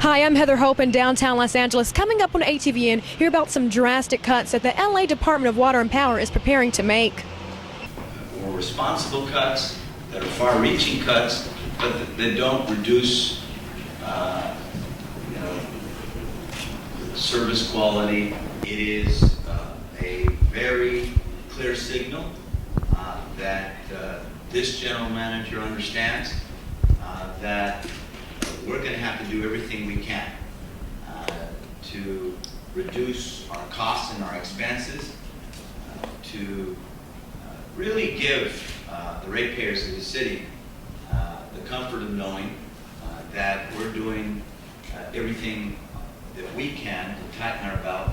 Hi, I'm Heather Hope in downtown Los Angeles. Coming up on ATVN, hear about some drastic cuts that the LA Department of Water and Power is preparing to make. More responsible cuts that are far-reaching cuts, but that don't reduce service quality. It is a very clear signal that this general manager understands that we're going to have to do everything we can to reduce our costs and our expenses, to really give the ratepayers of the city the comfort of knowing that we're doing everything that we can to tighten our belt.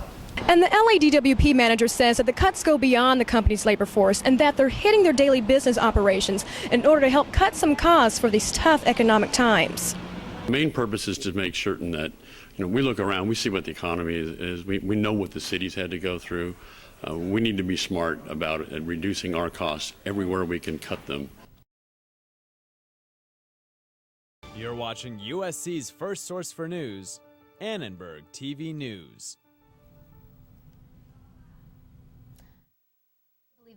And the LADWP manager says that the cuts go beyond the company's labor force and that they're hitting their daily business operations in order to help cut some costs for these tough economic times. The main purpose is to make certain that we look around, we see what the economy is, we know what the city's had to go through. We need to be smart about it and reducing our costs everywhere we can cut them. You're watching USC's first source for news, Annenberg TV News.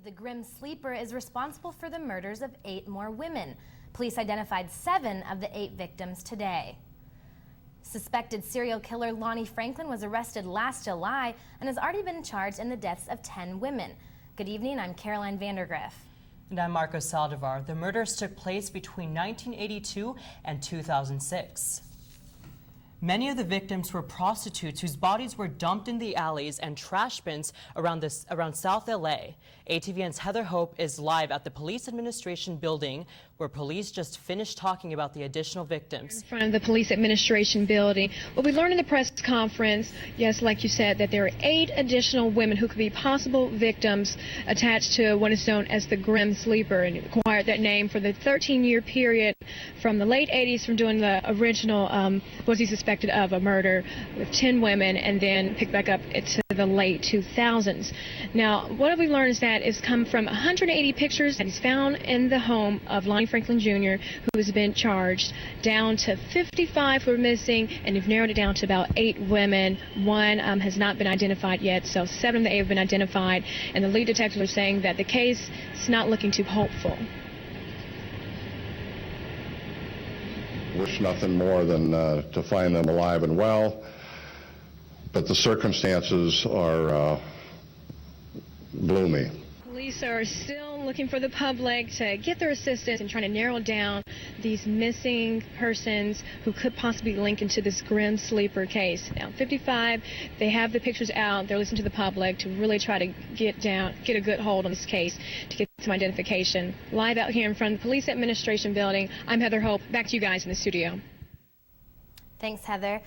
The Grim Sleeper is responsible for the murders of 8 more women. Police identified 7 of the 8 victims today. Suspected serial killer Lonnie Franklin was arrested last July and has already been charged in the deaths of 10 women. Good evening, I'm Caroline Vandergriff. And I'm Marco Saldivar. The murders took place between 1982 and 2006. Many of the victims were prostitutes whose bodies were dumped in the alleys and trash bins around South LA. ATVN's Heather Hope is live at the Police Administration Building, where police just finished talking about the additional victims. In front of the Police Administration Building, what we learned in the press conference, yes, like you said, that there are 8 additional women who could be possible victims attached to what is known as the Grim Sleeper, and it acquired that name for the 13-year period from the late 80s from doing the original, was he suspected of a murder with 10 women, and then picked back up to the late 2000s. Now, what have we learned is that it's come from 180 pictures that he's found in the home of Lonnie Franklin Jr., who has been charged, down to 55 who are missing, and they've narrowed it down to about 8 women. One has not been identified yet, so 7 of the 8 have been identified, and the lead detectives are saying that the case is not looking too hopeful. Wish nothing more than to find them alive and well, but the circumstances are gloomy. Police are still looking for the public to get their assistance in trying to narrow down these missing persons who could possibly link into this Grim Sleeper case. Now, 55, they have the pictures out. They're listening to the public to really try to get a good hold on this case to get some identification. Live out here in front of the Police Administration Building, I'm Heather Hope. Back to you guys in the studio. Thanks, Heather.